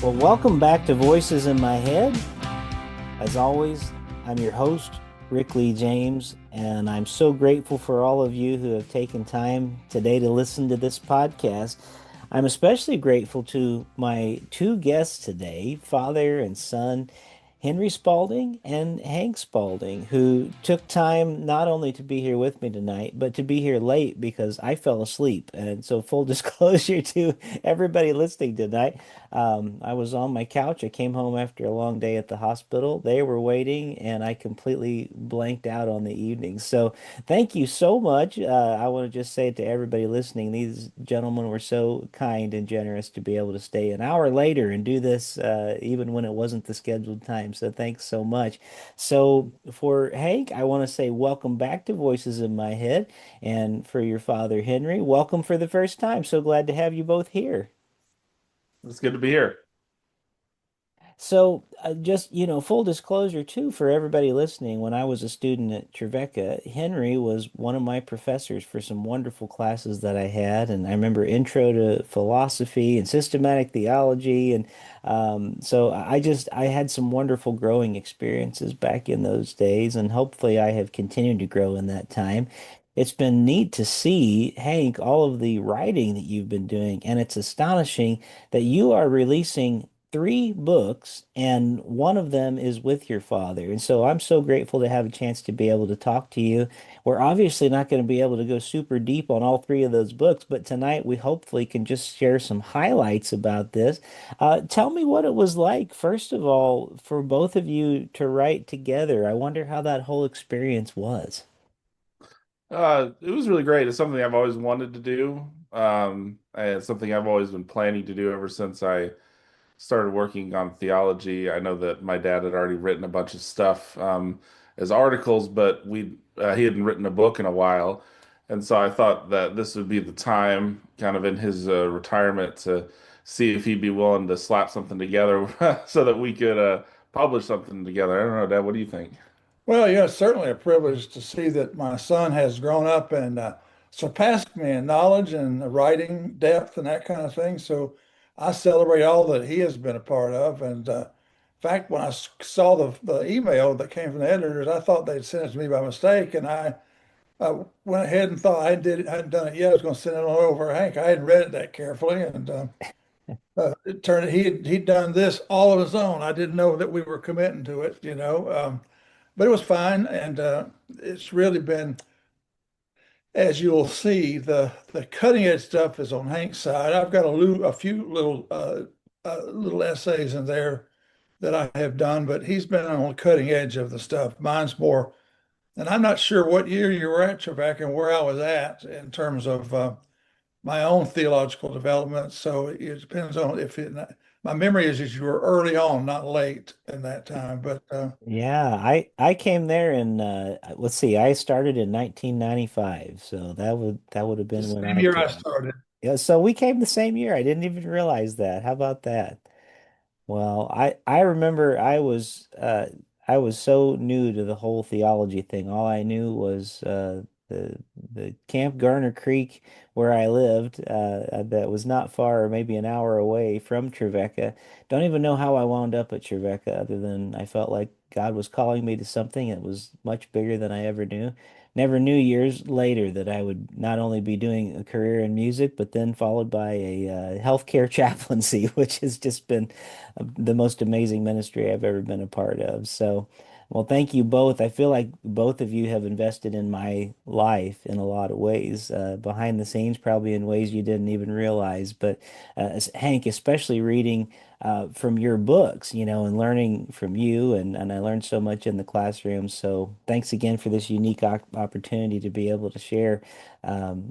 Well, welcome back to Voices in My Head. As always, I'm your host, Rick Lee James, and I'm so grateful for all of you who have taken time today to listen to this podcast. I'm especially grateful to my two guests today, father and son, Henry Spaulding and Hank Spaulding, who took time not only to be here with me tonight, but to be here late because I fell asleep. And so, full disclosure to everybody listening tonight, I was on my couch. I came home after a long day at the hospital. They were waiting, and I completely blanked out on the evening. So, thank you so much. I want to just say to everybody listening, these gentlemen were so kind and generous to be able to stay an hour later and do this, even when it wasn't the scheduled time. So, thanks so much. So, for Hank, I want to say welcome back to Voices in My Head. And for your father, Henry, welcome for the first time. So glad to have you both here. It's good to be here. So, just, full disclosure too, for everybody listening, when I was a student at Trevecca, Henry was one of my professors for some wonderful classes that I had. And I remember intro to philosophy and systematic theology. And so I had some wonderful growing experiences back in those days. And hopefully I have continued to grow in that time. It's been neat to see, Hank, all of the writing that you've been doing. And it's astonishing that you are releasing three books, and one of them is with your father. And so I'm so grateful to have a chance to be able to talk to you. We're obviously not going to be able to go super deep on all three of those books, but tonight we hopefully can just share some highlights about this. Tell me what it was like, first of all, for both of you to write together. I wonder how that whole experience was. It was really great. It's something I've always wanted to do. And it's something I've always been planning to do ever since I started working on theology. I know that my dad had already written a bunch of stuff as articles, but he hadn't written a book in a while, and so I thought that this would be the time, kind of in his retirement, to see if he'd be willing to slap something together so that we could publish something together. I don't know, Dad. What do you think? Well, yeah, it's certainly a privilege to see that my son has grown up and surpassed me in knowledge and writing depth and that kind of thing. So I celebrate all that he has been a part of. And in fact, when I saw the email that came from the editors, I thought they'd sent it to me by mistake. And I went ahead and thought I hadn't done it yet. I was going to send it on over to Hank. I hadn't read it that carefully. And it turned he'd done this all of his own. I didn't know that we were committing to it. But it was fine, and it's really been, as you'll see, the cutting edge stuff is on Hank's side. I've got a few little essays in there that I have done, but he's been on the cutting edge of the stuff. Mine's more, and I'm not sure what year you were at, Trebek, and where I was at in terms of my own theological development. So it depends on if it. My memory is you were early on, not late in that time, but. Yeah, I came there in let's see, I started in 1995, so that would have The been when same I year I came. started. Yeah, so we came the same year. I didn't even realize that. How about that? Well, I remember I was so new to the whole theology thing. All I knew was the Camp Garner Creek where I lived, that was not far, maybe an hour away from Trevecca. Don't even know how I wound up at Trevecca, other than I felt like God was calling me to something that was much bigger than I ever knew. Never knew years later that I would not only be doing a career in music, but then followed by a healthcare chaplaincy, which has just been the most amazing ministry I've ever been a part of. So, well, thank you both. I feel like both of you have invested in my life in a lot of ways, behind the scenes, probably in ways you didn't even realize. But Hank, especially reading from your books, and learning from you, and I learned so much in the classroom. So, thanks again for this unique opportunity to be able to share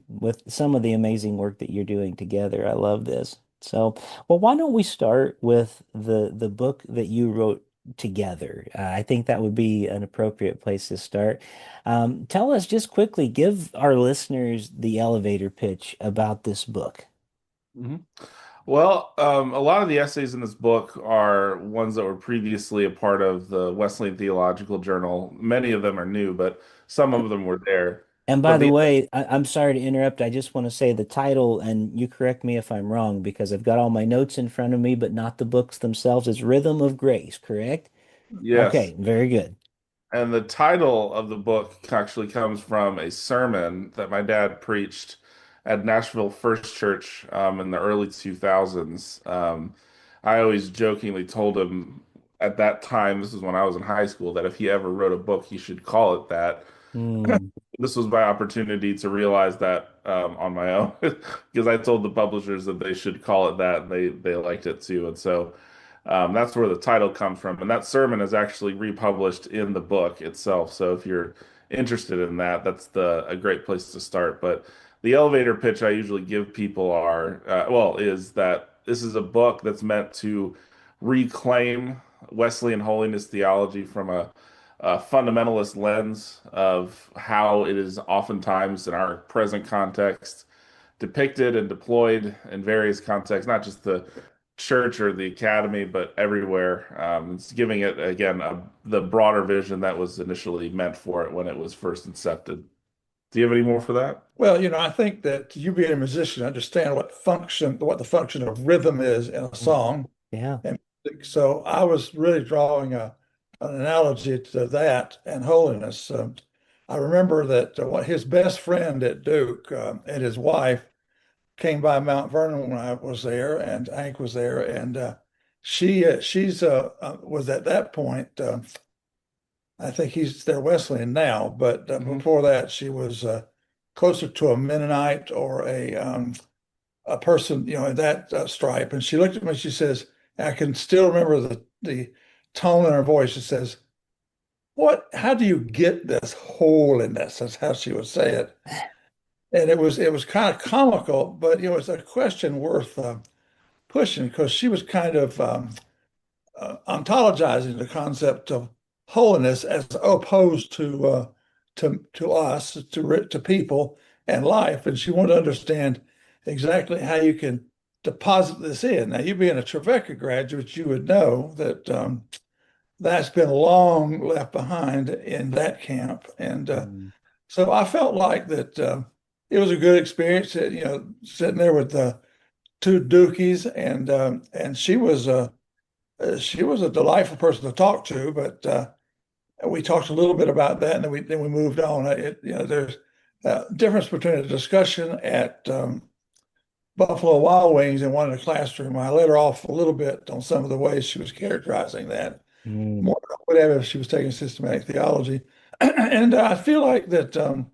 with some of the amazing work that you're doing together. I love this. So, well, why don't we start with the book that you wrote together? I think that would be an appropriate place to start. Tell us just quickly, give our listeners the elevator pitch about this book. Mhm. Well, a lot of the essays in this book are ones that were previously a part of the Wesleyan Theological Journal. Many of them are new, but some of them were there. And by But the the way, I'm sorry to interrupt. I just want to say the title, and you correct me if I'm wrong, because I've got all my notes in front of me, but not the books themselves. It's Rhythm of Grace, correct? yes, Okay, very good. and the title of the book actually comes from a sermon that my dad preached at Nashville First Church in the early 2000s. I always jokingly told him at that time, this is when I was in high school, that if he ever wrote a book, he should call it that. Hmm. This was my opportunity to realize that on my own because I told the publishers that they should call it that, and they liked it too. And so that's where the title comes from. And that sermon is actually republished in the book itself. So if you're interested in that, that's the a great place to start. But the elevator pitch I usually give people is that this is a book that's meant to reclaim Wesleyan holiness theology from a fundamentalist lens of how it is oftentimes in our present context depicted and deployed in various contexts, not just the church or the academy, but everywhere. It's giving it again the broader vision that was initially meant for it when it was first incepted. Do you have any more for that? Well, I think that you being a musician understand what the function of rhythm is in a song Yeah. and music. So I was really drawing an analogy to that and holiness. I remember that what his best friend at Duke and his wife came by Mount Vernon when I was there, and Hank was there, and she's was at that point. I think he's there Wesleyan now, but Hmm. before that, she was closer to a Mennonite or a person, in that stripe. And she looked at me. She says, I can still remember the tone in her voice. She says, "What? How do you get this holiness?" That's how she would say it. And it was kind of comical, but it was a question worth pushing because she was kind of ontologizing the concept of holiness as opposed to us, to people and life, and she wanted to understand exactly how you can deposit this in. Now, you being a Trevecca graduate, you would know that that's been long left behind in that camp, and Mm. so I felt like that it was a good experience. Sitting there with two Dukies, and she was a delightful person to talk to, but we talked a little bit about that, and then we moved on. There's a difference between a discussion at Buffalo Wild Wings and one in the classroom. I let her off a little bit on some of the ways she was characterizing that, Mm. more than I would have if she was taking systematic theology. And I feel like that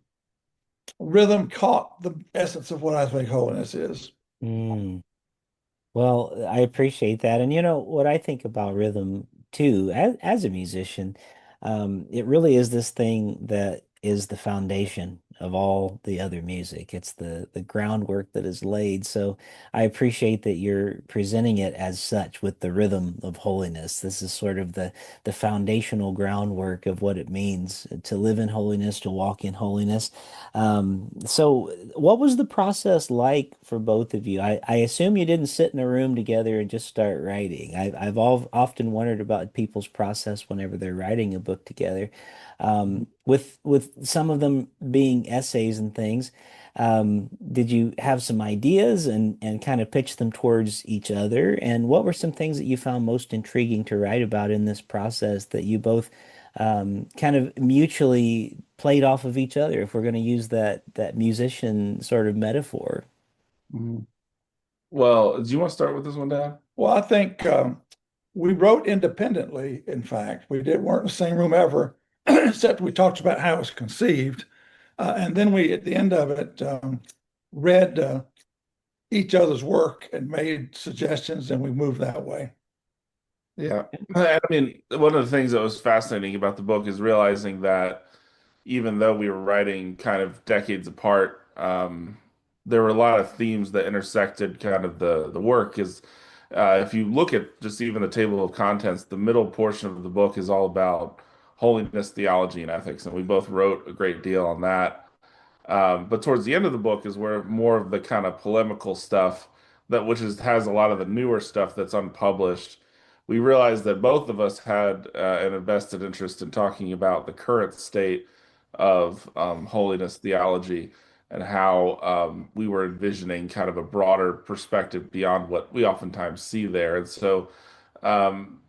rhythm caught the essence of what I think holiness is. Mm. Well, I appreciate that. And you know what I think about rhythm too, as a musician, it really is this thing that is the foundation of all the other music. It's the groundwork that is laid. So I appreciate that you're presenting it as such with the rhythm of holiness. This is sort of the foundational groundwork of what it means to live in holiness, to walk in holiness. So what was the process like for both of you? I assume you didn't sit in a room together and just start writing. I've often wondered about people's process whenever they're writing a book together. With some of them being essays and things, did you have some ideas and kind of pitch them towards each other? And what were some things that you found most intriguing to write about in this process that you both kind of mutually played off of each other, if we're going to use that musician sort of metaphor. Mhm. Well, do you want to start with this one, Dan? Well, I think we wrote independently. In fact, weren't in the same room ever, except we talked about how it was conceived, and then we, at the end of it, read each other's work and made suggestions, and we moved that way. Yeah. I mean, one of the things that was fascinating about the book is realizing that even though we were writing kind of decades apart, there were a lot of themes that intersected kind of the work. Is if you look at just even the table of contents, the middle portion of the book is all about holiness, theology, and ethics, and we both wrote a great deal on that. But towards the end of the book is where more of the kind of polemical stuff has a lot of the newer stuff that's unpublished. We realized that both of us had an invested interest in talking about the current state of holiness theology and how we were envisioning kind of a broader perspective beyond what we oftentimes see there. And so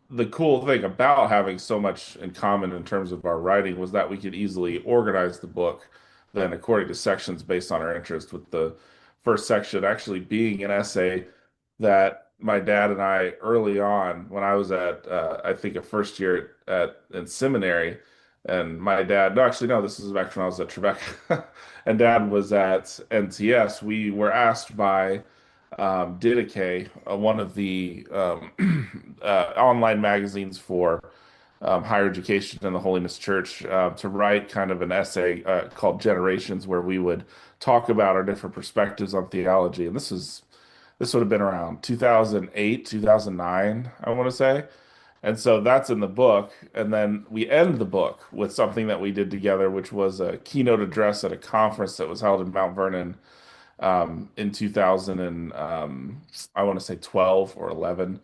the cool thing about having so much in common in terms of our writing was that we could easily organize the book then according to sections based on our interest, with the first section actually being an essay that my dad and I early on when I was at I think a first year in seminary, and my dad no actually no this is back when I was at Tribeca and dad was at NTS. We were asked by Didache, one of the online magazines for higher education in the Holiness Church, to write kind of an essay called Generations, where we would talk about our different perspectives on theology. And this would have been around 2008, 2009, I want to say. And so that's in the book. And then we end the book with something that we did together, which was a keynote address at a conference that was held in Mount Vernon in 2000 and I want to say 12 or 11,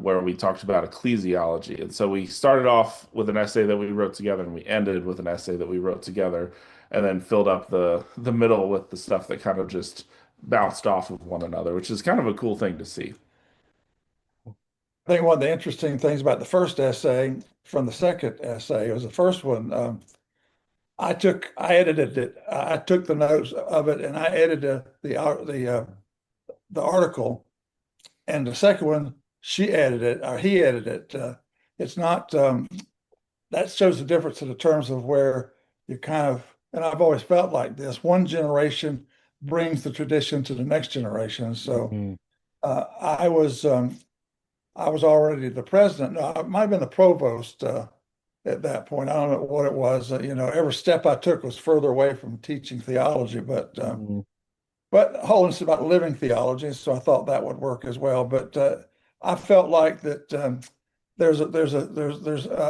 where we talked about ecclesiology. And so we started off with an essay that we wrote together, and we ended with an essay that we wrote together, and then filled up the middle with the stuff that kind of just bounced off of one another, which is kind of a cool thing to see. I think one of the interesting things about the first essay from the second essay was the first one. I edited it. I took the notes of it and I edited the article. And the second one, she edited it or he edited it. It's not that shows the difference in the terms of where you kind of, and I've always felt like this, one generation brings the tradition to the next generation. So Mhm. uh, I was um, I was already the president. No, I might have been the provost at that point. I don't know what it was. Every step I took was further away from teaching theology, Mhm. but holiness is about living theology, so I thought that would work as well. But I felt like that there's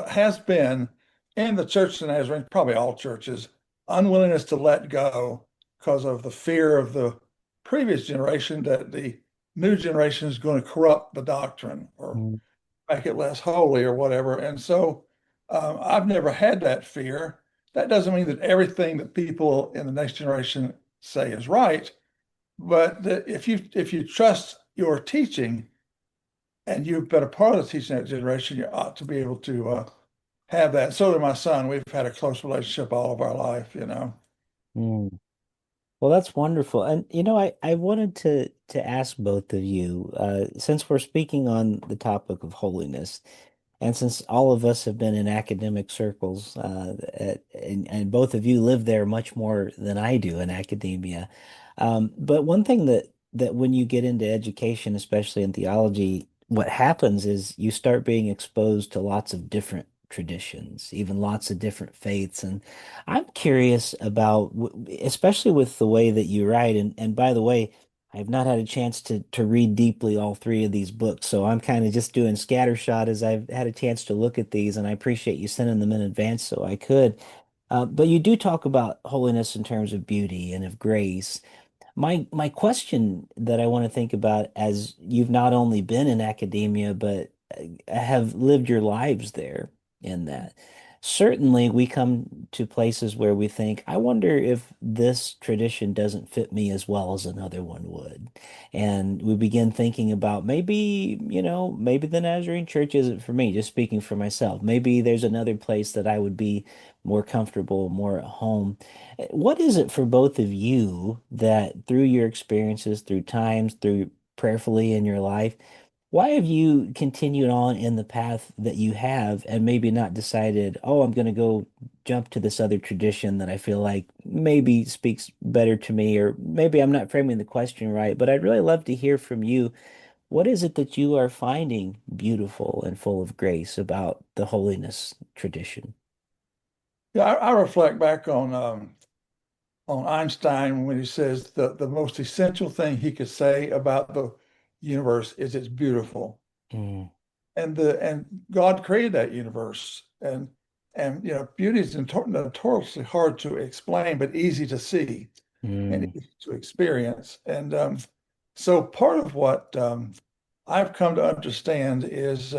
has been in the Church of Nazarene, probably all churches, unwillingness to let go because of the fear of the previous generation that the new generation is going to corrupt the doctrine or Mhm. make it less holy or whatever. And so I've never had that fear. That doesn't mean that everything that people in the next generation say is right, but if you trust your teaching and you've been a part of the teaching that generation, you ought to be able to have that. So did my son. We've had a close relationship all of our life. Mm. Well, that's wonderful. And I wanted to ask both of you, since we're speaking on the topic of holiness, and since all of us have been in academic circles, and both of you live there much more than I do in academia. But one thing that when you get into education, especially in theology, what happens is you start being exposed to lots of different traditions, even lots of different faiths. And I'm curious about, especially with the way that you write. And by the way, I've not had a chance to read deeply all three of these books, so I'm kind of just doing scattershot as I've had a chance to look at these, and I appreciate you sending them in advance so I could. But you do talk about holiness in terms of beauty and of grace. My question that I want to think about, as you've not only been in academia, but have lived your lives there in that. Certainly, we come to places where we think, I wonder if this tradition doesn't fit me as well as another one would. And we begin thinking about maybe the Nazarene church isn't for me, just speaking for myself. Maybe there's another place that I would be more comfortable, more at home. What is it for both of you that through your experiences, through times, through prayerfully in your life, why have you continued on in the path that you have and maybe not decided, oh, I'm going to go jump to this other tradition that I feel like maybe speaks better to me, or maybe I'm not framing the question right, but I'd really love to hear from you. What is it that you are finding beautiful and full of grace about the holiness tradition? Yeah, I reflect back on Einstein when he says the most essential thing he could say about the universe is it's beautiful. Mm, And God created that universe. And beauty is notoriously hard to explain, but easy to see and mm, easy to experience. And so part of what I've come to understand is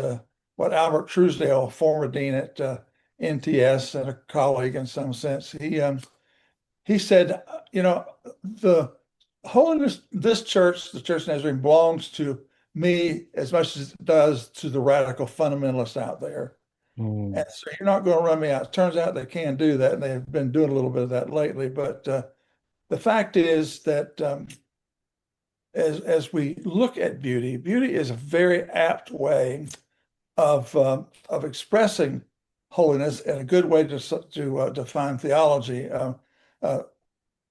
what Albert Truesdale, former dean at NTS and a colleague in some sense. He said, the holiness, this church, the Church of Nazarene, belongs to me as much as it does to the radical fundamentalists out there. Mm, And so you're not going to run me out. It turns out they can do that, and they've been doing a little bit of that lately. But the fact is that as we look at beauty, beauty is a very apt way of expressing holiness and a good way to define theology. Uh,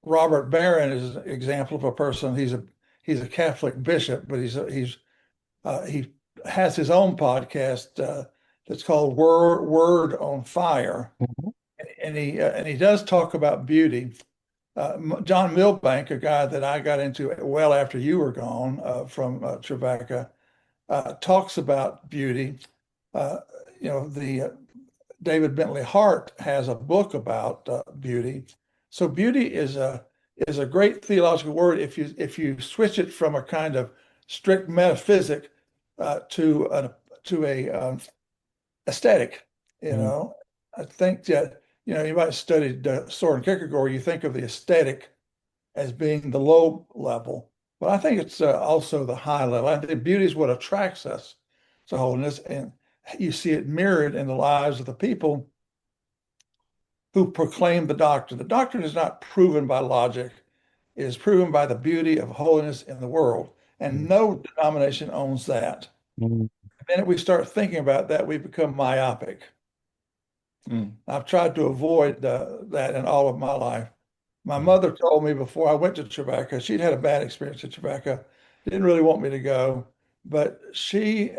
Robert Barron is an example of a person. He's a Catholic bishop, but he has his own podcast that's called Word on Fire, mhm, and he does talk about beauty. John Milbank, a guy that I got into well after you were gone from Tribeca, talks about beauty. Uh, the David Bentley Hart has a book about beauty. So beauty is a great theological word if you switch it from a kind of strict metaphysic to a aesthetic. You mm, know, I think that you might have studied Soren Kierkegaard. You think of the aesthetic as being the low level, but I think it's also the high level. I think beauty is what attracts us to holiness, and you see it mirrored in the lives of the people who proclaim the doctrine. The doctrine is not proven by logic, it is proven by the beauty of holiness in the world. And mm, no denomination owns that. mm, The minute we start thinking about that, we become myopic. Mm. I've tried to avoid that in all of my life. My mm, mother told me before I went to Tribeca, she'd had a bad experience at Tribeca, didn't really want me to go, but she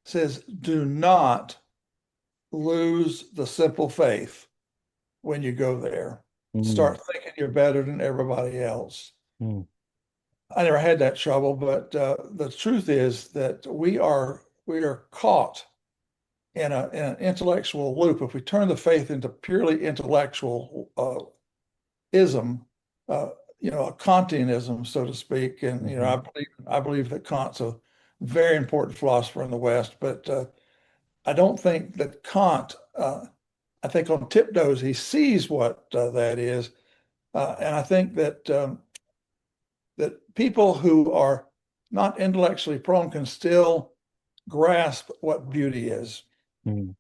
says, do not lose the simple faith when you go there. mm, Start thinking you're better than everybody else. mm, I never had that trouble, but the truth is that we are caught in an intellectual loop. If we turn the faith into purely intellectual ism, uh, a Kantianism, so to speak, and mhm, I believe that Kant's a very important philosopher in the West, but I don't think that Kant. I think on tiptoes he sees what that is, and I think that people who are not intellectually prone can still grasp what beauty is. mm.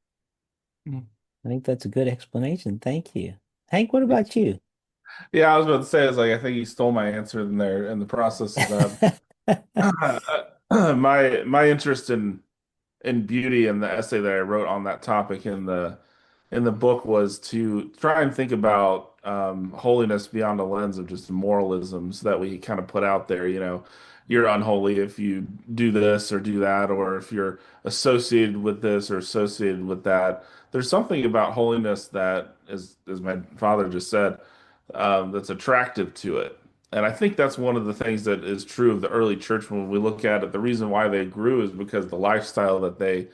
Mm. I think that's a good explanation. Thank you. Hank, what about you? Yeah, I was about to say, it's like I think he stole my answer in there in the process of that. My interest in beauty and the essay that I wrote on that topic in the book was to try and think about holiness beyond a lens of just moralisms that we kind of put out there. You're unholy if you do this or do that, or if you're associated with this or associated with that. There's something about holiness that, as my father just said, that's attractive to it. And I think that's one of the things that is true of the early church when we look at it. The reason why they grew is because the lifestyle that they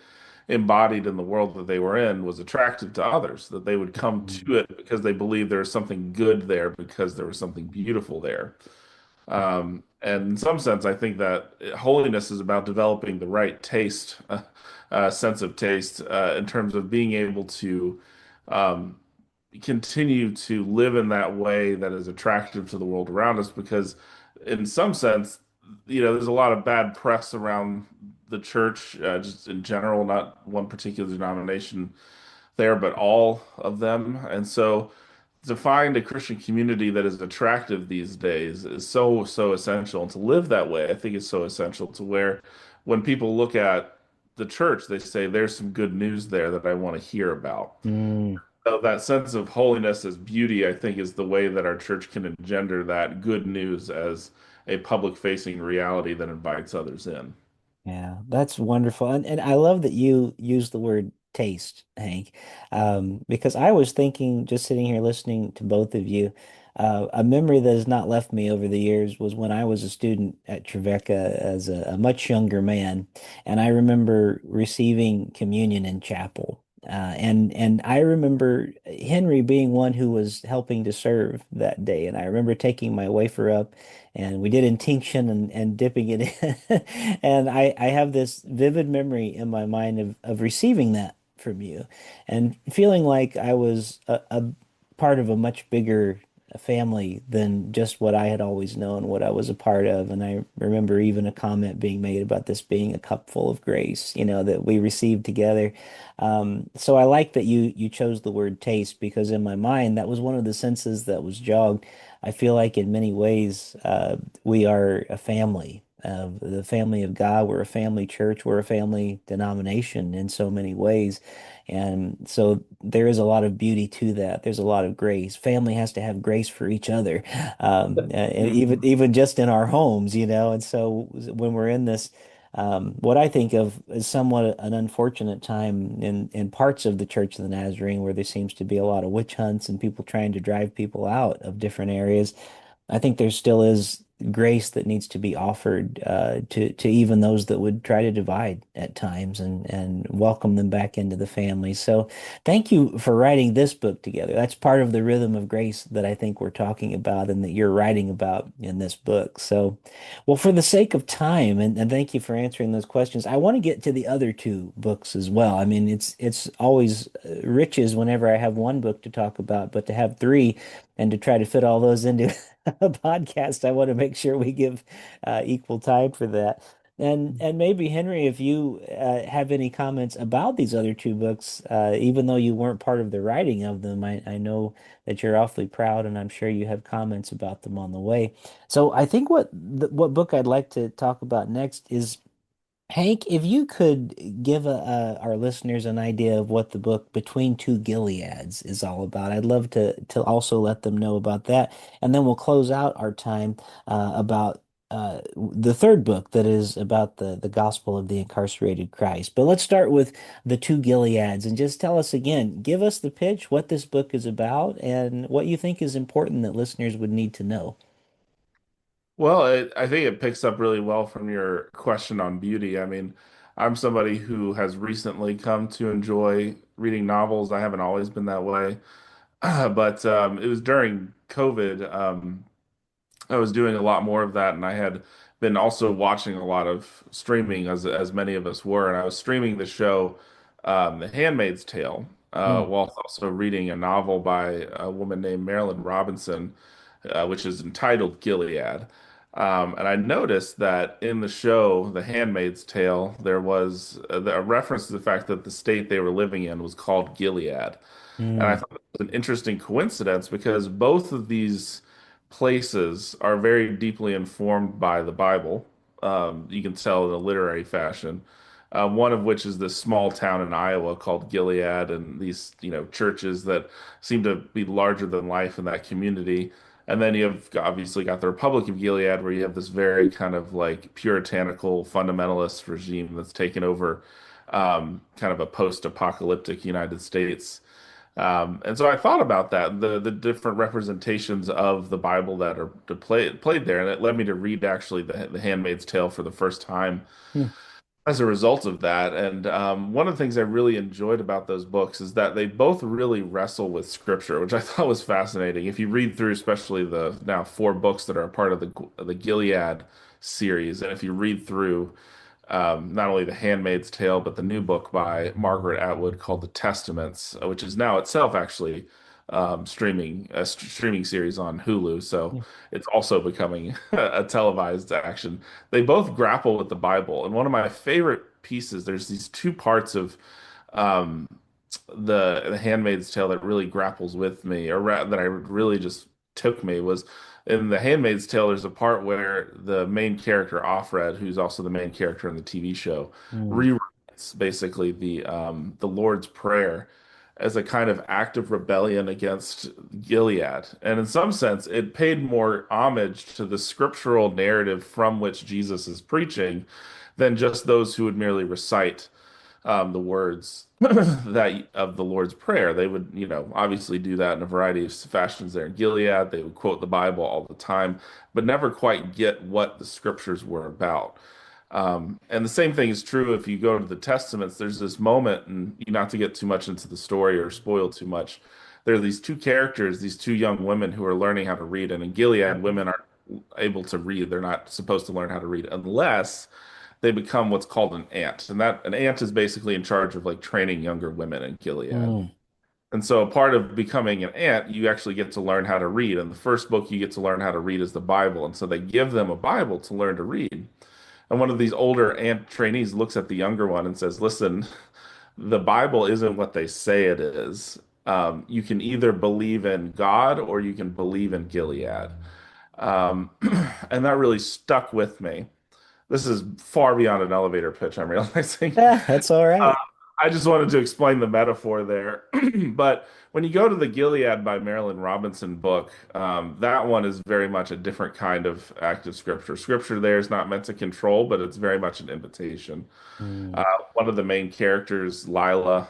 embodied in the world that they were in was attractive to others, that they would come Mm, to it because they believed there was something good there, because there was something beautiful there. And in some sense, I think that holiness is about developing the right taste, sense of taste, in terms of being able to um, continue to live in that way that is attractive to the world around us. Because, in some sense, there's a lot of bad press around the church, just in general, not one particular denomination there, but all of them. And so, to find a Christian community that is attractive these days is so, so essential. And to live that way, I think is so essential, to where when people look at the church, they say, there's some good news there that I want to hear about. mm. So that sense of holiness as beauty, I think, is the way that our church can engender that good news as a public facing reality that invites others in. Yeah, that's wonderful. And I love that you use the word taste, Hank, because I was thinking, just sitting here listening to both of you, a memory that has not left me over the years was when I was a student at Trevecca as a much younger man. And I remember receiving communion in chapel. And I remember Henry being one who was helping to serve that day. And I remember taking my wafer up and we did intinction and dipping it in. And I have this vivid memory in my mind of receiving that from you, and feeling like I was a part of a much bigger family than just what I had always known, what I was a part of. And I remember even a comment being made about this being a cup full of grace, that we received together. So I like that you chose the word taste, because in my mind that was one of the senses that was jogged. I feel like in many ways we are a family. The family of God. We're a family church. We're a family denomination in so many ways. And so there is a lot of beauty to that. There's a lot of grace. Family has to have grace for each other, and even Mhm. even just in our homes, And so when we're in this, what I think of as somewhat an unfortunate time in parts of the Church of the Nazarene, where there seems to be a lot of witch hunts and people trying to drive people out of different areas. I think there still is grace that needs to be offered to even those that would try to divide at times, and welcome them back into the family. So thank you for writing this book together. That's part of the rhythm of grace that I think we're talking about and that you're writing about in this book. So, well, for the sake of time, and thank you for answering those questions, I want to get to the other two books as well. I mean, it's always riches whenever I have one book to talk about, but to have three and to try to fit all those into a podcast, I want to make sure we give equal time for that. And maybe Henry, if you have any comments about these other two books, even though you weren't part of the writing of them, I know that you're awfully proud, and I'm sure you have comments about them on the way. So I think what book I'd like to talk about next is, Hank, if you could give our listeners an idea of what the book Between Two Gileads is all about, I'd love to also let them know about that. And then we'll close out our time about the third book that is about the gospel of the incarcerated Christ. But let's start with the Two Gileads and just tell us again, give us the pitch, what this book is about, and what you think is important that listeners would need to know. Well, I think it picks up really well from your question on beauty. I mean, I'm somebody who has recently come to enjoy reading novels. I haven't always been that way, but it was during COVID. I was doing a lot more of that, and I had been also watching a lot of streaming, as many of us were, and I was streaming the show, The Handmaid's Tale, Mm, while also reading a novel by a woman named Marilyn Robinson, which is entitled Gilead. And I noticed that in the show, The Handmaid's Tale, there was a reference to the fact that the state they were living in was called Gilead. And I mm, thought it was an interesting coincidence because both of these places are very deeply informed by the Bible. You can tell in a literary fashion. One of which is this small town in Iowa called Gilead, and these, churches that seem to be larger than life in that community. And then you've obviously got the Republic of Gilead, where you have this very kind of like puritanical fundamentalist regime that's taken over kind of a post-apocalyptic United States. And so I thought about that, the different representations of the Bible that are played there, and it led me to read actually the Handmaid's Tale for the first time mm, as a result of that. And one of the things I really enjoyed about those books is that they both really wrestle with Scripture, which I thought was fascinating. If you read through, especially the now four books that are a part of the Gilead series, and if you read through not only The Handmaid's Tale, but the new book by Margaret Atwood called The Testaments, which is now itself actually streaming a streaming series on Hulu. So mm, it's also becoming a televised action. They both grapple with the Bible, and one of my favorite pieces. There's these two parts of um, the Handmaid's Tale that really grapples with me, or that I really just took me was in the Handmaid's Tale. There's a part where the main character Offred, who's also the main character in the TV show, mm, rewrites basically the Lord's Prayer as a kind of act of rebellion against Gilead. And in some sense, it paid more homage to the scriptural narrative from which Jesus is preaching than just those who would merely recite the words that of the Lord's Prayer. They would, obviously do that in a variety of fashions there in Gilead. They would quote the Bible all the time, but never quite get what the scriptures were about. And the same thing is true if you go to the Testaments. There's this moment, and not to get too much into the story or spoil too much, there are these two characters, these two young women who are learning how to read. And in Gilead, women aren't able to read. They're not supposed to learn how to read unless they become what's called an aunt. And that an aunt is basically in charge of like training younger women in Gilead. Mm. And so a part of becoming an aunt, you actually get to learn how to read. And the first book you get to learn how to read is the Bible. And so they give them a Bible to learn to read. And one of these older aunt trainees looks at the younger one and says, "Listen, the Bible isn't what they say it is. You can either believe in God or you can believe in Gilead." Um, and that really stuck with me. This is far beyond an elevator pitch, I'm realizing. Yeah, that's all Uh, right. I just wanted to explain the metaphor there. But when you go to the Gilead by Marilyn Robinson book, that one is very much a different kind of active scripture. Scripture there is not meant to control, but it's very much an invitation. Mm. Uh, One of the main characters, Lila,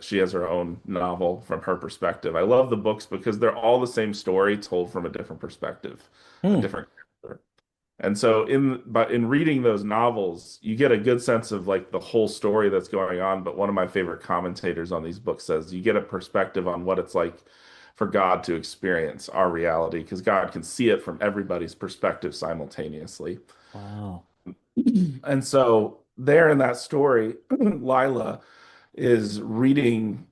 she has her own novel from her perspective. I love the books because they're all the same story told from a different perspective, a Hmm. different character. And so in reading those novels, you get a good sense of like the whole story that's going on. But one of my favorite commentators on these books says you get a perspective on what it's like for God to experience our reality because God can see it from everybody's perspective simultaneously. Wow. And so there in that story, Lila is reading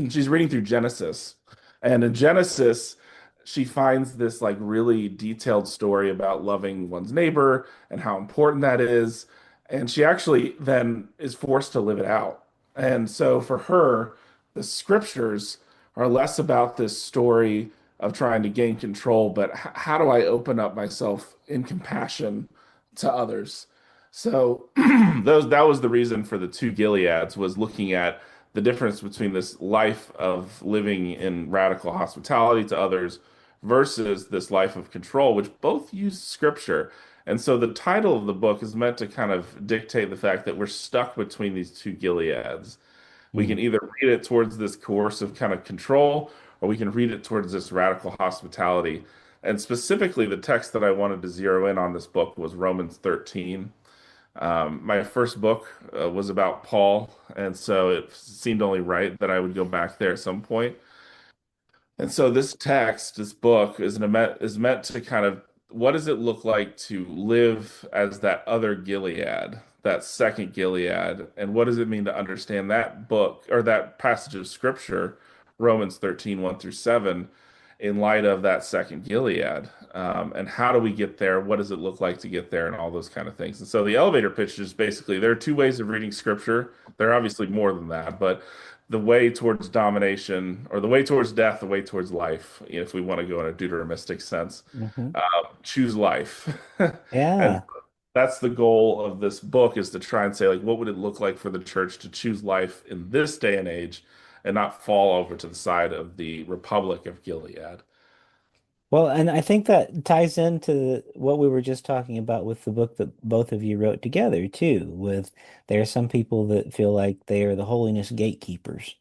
she's reading through Genesis. And in Genesis, she finds this like really detailed story about loving one's neighbor and how important that is. And she actually then is forced to live it out. And so for her, the scriptures are less about this story of trying to gain control, but how do I open up myself in compassion to others? So that was the reason for the two Gileads was looking at the difference between this life of living in radical hospitality to others versus this life of control, which both use scripture. And so the title of the book is meant to kind of dictate the fact that we're stuck between these two Gileads. We Mm. can either read it towards this coercive kind of control, or we can read it towards this radical hospitality. And specifically, the text that I wanted to zero in on this book was Romans 13. My first book was about Paul, and so it seemed only right that I would go back there at some point. And so this text, this book, is meant to kind of what does it look like to live as that other Gilead, that second Gilead, and what does it mean to understand that book or that passage of scripture, Romans 13, 1 through 7, in light of that second Gilead? And how do we get there? What does it look like to get there, and all those kind of things. And so the elevator pitch is basically there are two ways of reading scripture. There are obviously more than that, but the way towards domination or the way towards death, the way towards life, if we want to go in a deuteromistic sense, Hmm. choose life. And Yeah. that's the goal of this book is to try and say, like, what would it look like for the church to choose life in this day and age and not fall over to the side of the Republic of Gilead? Well, and I think that ties into what we were just talking about with the book that both of you wrote together too. With there are some people that feel like they are the holiness gatekeepers,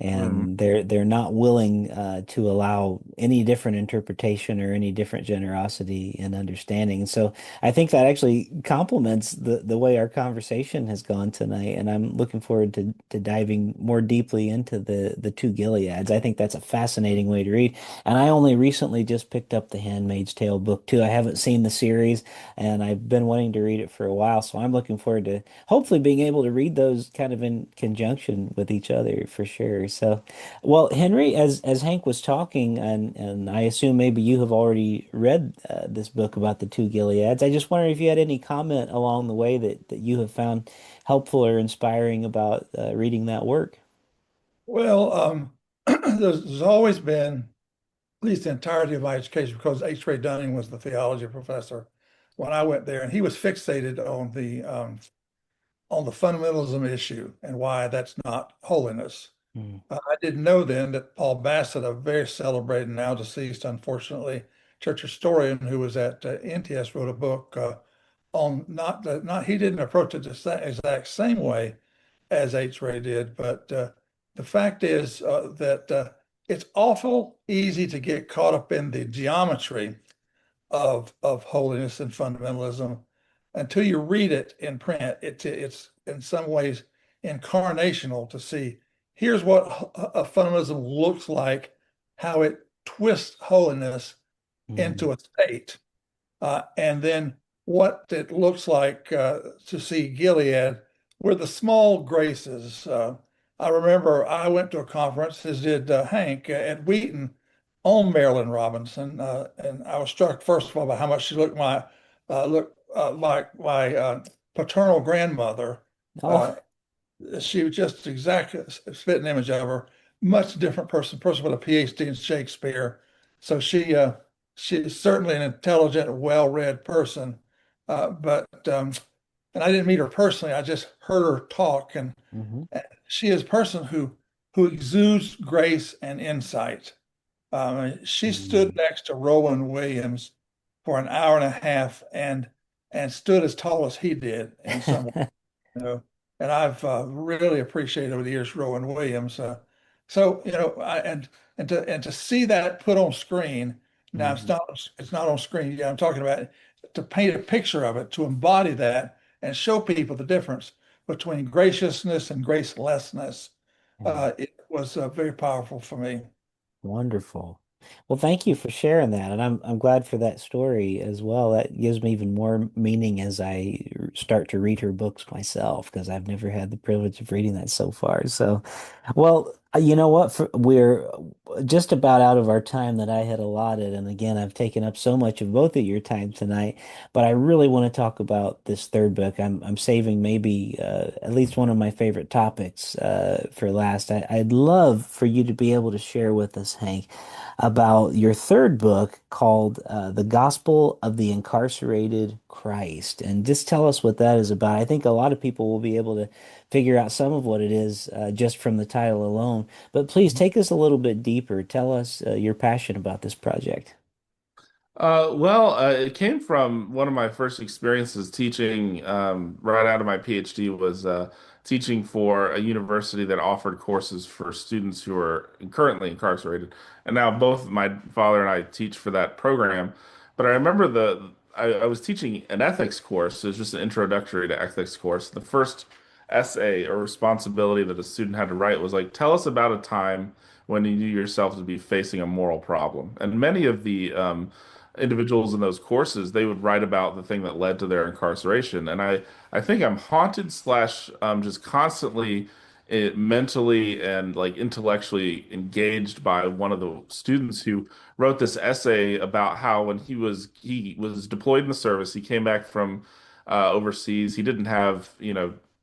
Mhm. and they're not willing to allow any different interpretation or any different generosity and understanding. And so I think that actually complements the way our conversation has gone tonight. And I'm looking forward to diving more deeply into the two Gileads. I think that's a fascinating way to read. And I only recently just picked up the Handmaid's Tale book too. I haven't seen the series and I've been wanting to read it for a while. So I'm looking forward to hopefully being able to read those kind of in conjunction with each other for sure. So, well, Henry, as Hank was talking, and I assume maybe you have already read this book about the two Gileads. I just wonder if you had any comment along the way that you have found helpful or inspiring about reading that work. Well, there's always been, at least the entirety of my education, because H. Ray Dunning was the theology professor when I went there, and he was fixated on the fundamentalism issue and why that's not holiness. Mm. I didn't know then that Paul Bassett, a very celebrated, now deceased, unfortunately, church historian who was at NTS, wrote a book on not he didn't approach it the exact same way as H. Ray did, but the fact is that it's awful easy to get caught up in the geometry of holiness and fundamentalism until you read it in print. It's in some ways incarnational to see here's what a fundamentalism looks like, how it twists holiness Mm. into a state, and then what it looks like to see Gilead were the small graces. I remember I went to a conference, as did Hank, at Wheaton on Marilyn Robinson, and I was struck first of all by how much she looked like my paternal grandmother. Oh, Uh, she was just exactly a spitting image of her. Much different person with a PhD in Shakespeare. So she's certainly an intelligent, well-read person. But and I didn't meet her personally. I just heard her talk, and hmm she is a person who exudes grace and insight. She stood mm. next to Rowan Williams for an hour and a half and stood as tall as he did in some you know, and I've really appreciated over the years Rowan Williams. So and to see that put on screen. Now Mhm. it's not on screen. Yeah, I'm talking about to paint a picture of it, to embody that, and show people the difference between graciousness and gracelessness. Yeah. It was very powerful for me. Wonderful. Well, thank you for sharing that, and I'm glad for that story as well. That gives me even more meaning as I start to read her books myself, because I've never had the privilege of reading that so far. So, well, you know what? We're just about out of our time that I had allotted, and again, I've taken up so much of both of your time tonight. But I really want to talk about this third book. I'm saving maybe at least one of my favorite topics for last. I'd love for you to be able to share with us, Hank, about your third book called The Gospel of the Incarcerated Christ. And just tell us what that is about. I think a lot of people will be able to figure out some of what it is just from the title alone. But please take us a little bit deeper. Tell us your passion about this project. It came from one of my first experiences teaching right out of my PhD was teaching for a university that offered courses for students who are currently incarcerated. And now both my father and I teach for that program. But I remember I was teaching an ethics course. It was just an introductory to ethics course. The first essay or responsibility that a student had to write was like, tell us about a time when you knew yourself to be facing a moral problem. And many of the individuals in those courses, they would write about the thing that led to their incarceration. And I think I'm haunted slash just constantly mentally and like intellectually engaged by one of the students who wrote this essay about how when he was deployed in the service, he came back from overseas. He didn't have,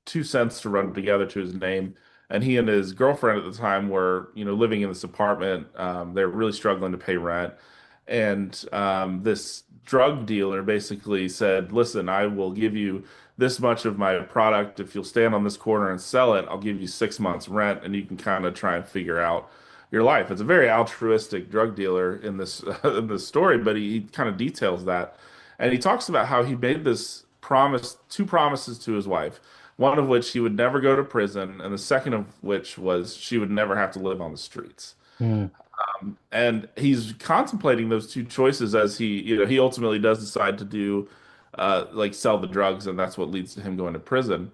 2 cents to run together to his name. And he and his girlfriend at the time were, living in this apartment. They were really struggling to pay rent. And this drug dealer basically said, "Listen, I will give you this much of my product if you'll stand on this corner and sell it. I'll give you 6 months rent, and you can kind of try and figure out your life." It's a very altruistic drug dealer in this in this story, but he kind of details that, and he talks about how he made this promise, two promises to his wife. One of which he would never go to prison, and the second of which was she would never have to live on the streets. Mm, And he's contemplating those two choices as he ultimately does decide to do like sell the drugs, and that's what leads to him going to prison.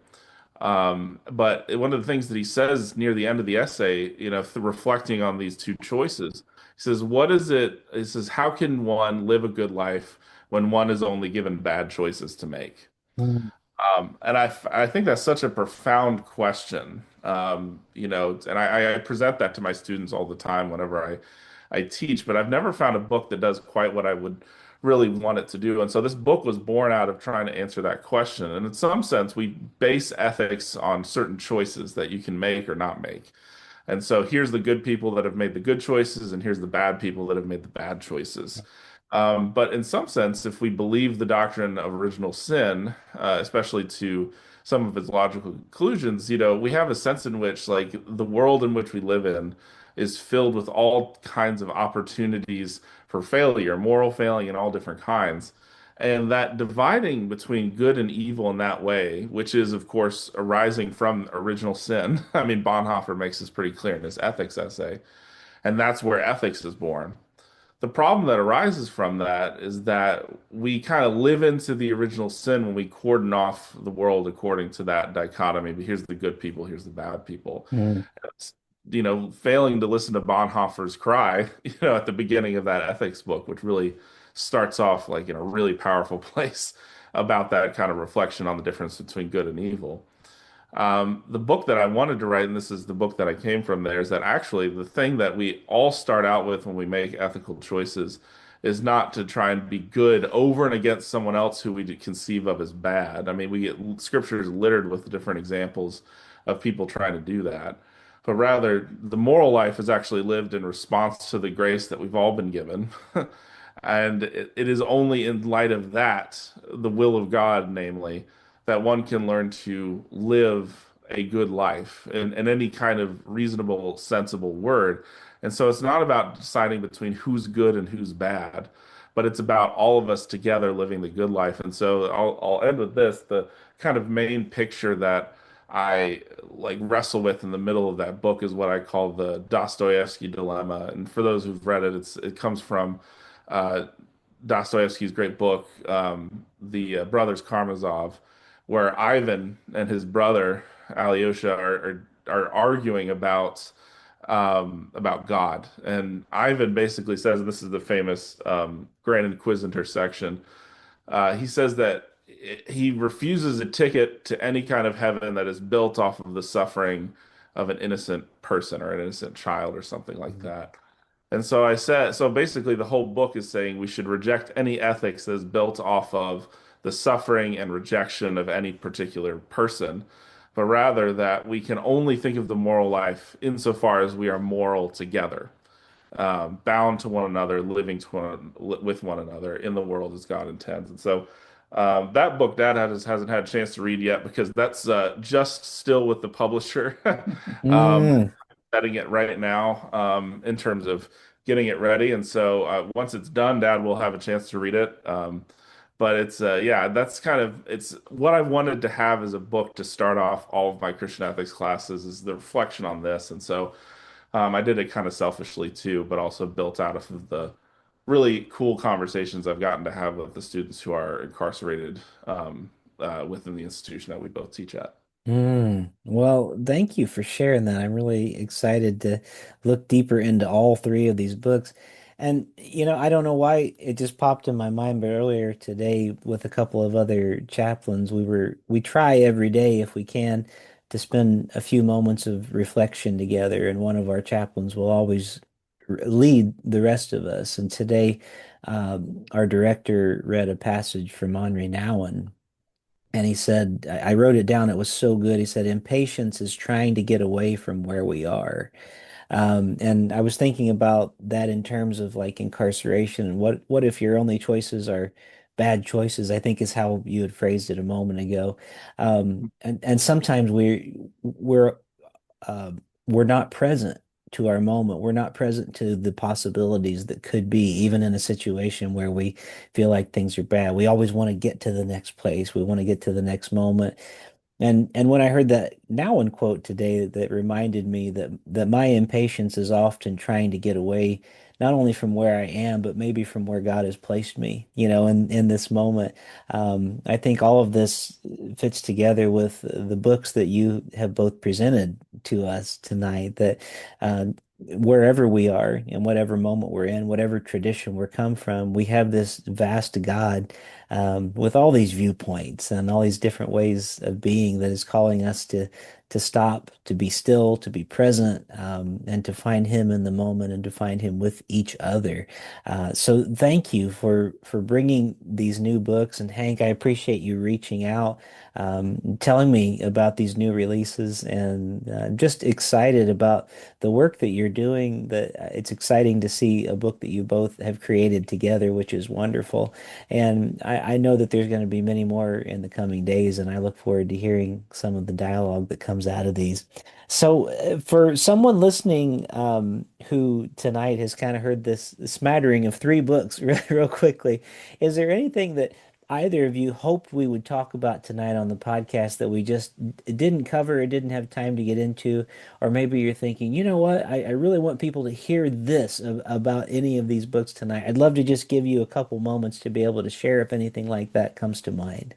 But one of the things that he says near the end of the essay, reflecting on these two choices, he says, "What is it?" He says, "How can one live a good life when one is only given bad choices to make?" mm, And I think that's such a profound question. And I present that to my students all the time whenever I teach, but I've never found a book that does quite what I would really want it to do. And so this book was born out of trying to answer that question. And in some sense, we base ethics on certain choices that you can make or not make. And so here's the good people that have made the good choices, and here's the bad people that have made the bad choices. But in some sense, if we believe the doctrine of original sin, especially to some of its logical conclusions, we have a sense in which, like, the world in which we live in is filled with all kinds of opportunities for failure, moral failing in all different kinds. And that dividing between good and evil in that way, which is, of course, arising from original sin. I mean, Bonhoeffer makes this pretty clear in his ethics essay, and that's where ethics is born. The problem that arises from that is that we kind of live into the original sin when we cordon off the world according to that dichotomy. But here's the good people, here's the bad people. mm. It's, failing to listen to Bonhoeffer's cry, at the beginning of that ethics book, which really starts off like in a really powerful place about that kind of reflection on the difference between good and evil. The book that I wanted to write, and this is the book that I came from there, is that actually the thing that we all start out with when we make ethical choices is not to try and be good over and against someone else who we conceive of as bad. I mean, we get scriptures littered with different examples of people trying to do that. But rather, the moral life is actually lived in response to the grace that we've all been given. And it is only in light of that, the will of God, namely, that one can learn to live a good life in any kind of reasonable, sensible word. And so it's not about deciding between who's good and who's bad, but it's about all of us together living the good life. And so I'll end with this. The kind of main picture that I like wrestle with in the middle of that book is what I call the Dostoevsky dilemma. And for those who've read it, it comes from uh, Dostoevsky's great book, The Brothers Karamazov, where Ivan and his brother Alyosha are arguing about God, and Ivan basically says, and this is the famous Grand Inquisitor section. He says that he refuses a ticket to any kind of heaven that is built off of the suffering of an innocent person or an innocent child or something like that. And so I said, so basically, the whole book is saying we should reject any ethics that is built off of the suffering and rejection of any particular person, but rather that we can only think of the moral life insofar as we are moral together, bound to one another, living with one another in the world as God intends. And so that book Dad hasn't had a chance to read yet because that's just still with the publisher. um, Mm. Setting it right now in terms of getting it ready. And so once it's done, Dad will have a chance to read it. But it's yeah, that's kind of it's what I wanted to have as a book to start off all of my Christian ethics classes is the reflection on this. And so I did it kind of selfishly too, but also built out of the really cool conversations I've gotten to have with the students who are incarcerated within the institution that we both teach at. Well, thank you for sharing that. I'm really excited to look deeper into all three of these books. And, I don't know why it just popped in my mind, but earlier today with a couple of other chaplains, we try every day if we can to spend a few moments of reflection together. And one of our chaplains will always lead the rest of us. And today, our director read a passage from Henri Nouwen. And he said, I wrote it down. It was so good. He said, impatience is trying to get away from where we are. And I was thinking about that in terms of like incarceration. And what if your only choices are bad choices? I think is how you had phrased it a moment ago. And sometimes we're uh, we're not present to our moment. We're not present to the possibilities that could be, even in a situation where we feel like things are bad. We always want to get to the next place. We want to get to the next moment. And when I heard that now in quote today, that reminded me that my impatience is often trying to get away, not only from where I am, but maybe from where God has placed me, in this moment. I think all of this fits together with the books that you have both presented to us tonight, that wherever we are, in whatever moment we're in, whatever tradition we're come from, we have this vast God with all these viewpoints and all these different ways of being that is calling us to stop, to be still, to be present, and to find Him in the moment and to find Him with each other. So thank you for bringing these new books. And Hank, I appreciate you reaching out, telling me about these new releases, and I'm just excited about the work that you're doing. That it's exciting to see a book that you both have created together, which is wonderful. And I know that there's going to be many more in the coming days, and I look forward to hearing some of the dialogue that comes out of these. So, for someone listening who tonight has kind of heard this smattering of three books real quickly, is there anything that either of you hoped we would talk about tonight on the podcast that we just didn't cover or didn't have time to get into? Or maybe you're thinking, you know what, I really want people to hear this about any of these books tonight. I'd love to just give you a couple moments to be able to share if anything like that comes to mind.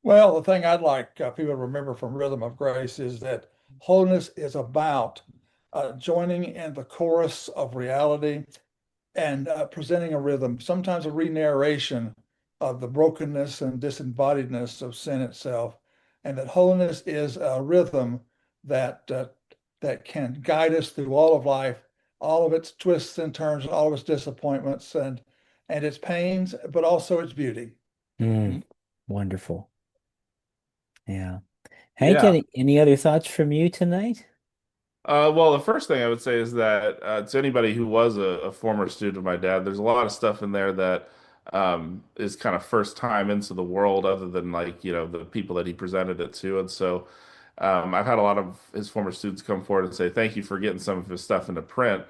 Well, the thing I'd like people to remember from Rhythm of Grace is that holiness is about joining in the chorus of reality and presenting a rhythm, sometimes a re-narration of the brokenness and disembodiedness of sin itself, and that holiness is a rhythm that that can guide us through all of life, all of its twists and turns, all of its disappointments, and its pains, but also its beauty. Mm, wonderful. Yeah. Hank, Yeah. any other thoughts from you tonight? Well, the first thing I would say is that to anybody who was a former student of my dad, there's a lot of stuff in there that is kind of first time into the world, other than like, the people that he presented it to. And so I've had a lot of his former students come forward and say, thank you for getting some of his stuff into print.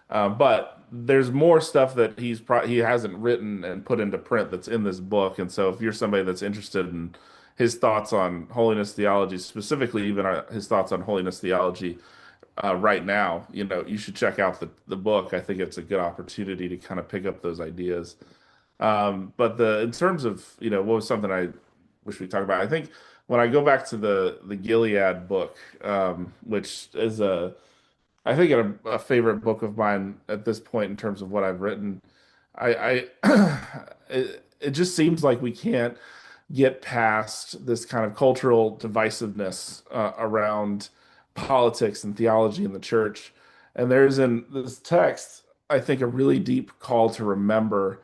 But there's more stuff that he hasn't written and put into print that's in this book. And so if you're somebody that's interested in his thoughts on holiness theology, specifically even his thoughts on holiness theology, right now, you should check out the book. I think it's a good opportunity to kind of pick up those ideas. But in terms of, what was something I wish we talked about, I think when I go back to the Gilead book, which is I think a favorite book of mine at this point in terms of what I've written, it just seems like we can't get past this kind of cultural divisiveness around politics and theology in the church. And there's in this text, I think, a really deep call to remember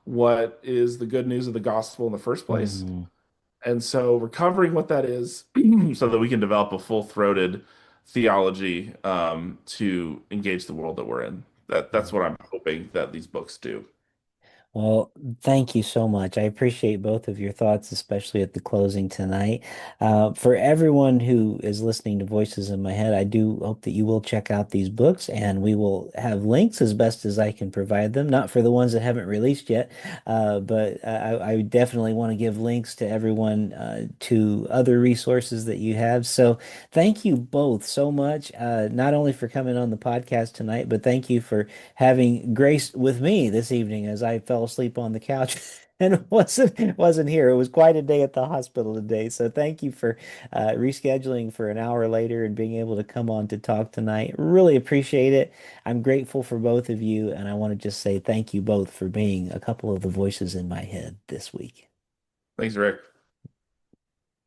what is the good news of the gospel in the first place. Mm, And so recovering what that is so that we can develop a full-throated theology to engage the world that we're in. That's mm. what I'm hoping that these books do. Well, thank you so much. I appreciate both of your thoughts, especially at the closing tonight. For everyone who is listening to Voices in My Head, I do hope that you will check out these books, and we will have links as best as I can provide them. Not for the ones that haven't released yet, but I definitely want to give links to everyone to other resources that you have. So thank you both so much, not only for coming on the podcast tonight, but thank you for having grace with me this evening as I fell asleep on the couch and wasn't here. It was quite a day at the hospital today. So thank you for rescheduling for an hour later and being able to come on to talk tonight. Really appreciate it. I'm grateful for both of you, and I want to just say thank you both for being a couple of the voices in my head this week. Thanks, Rick.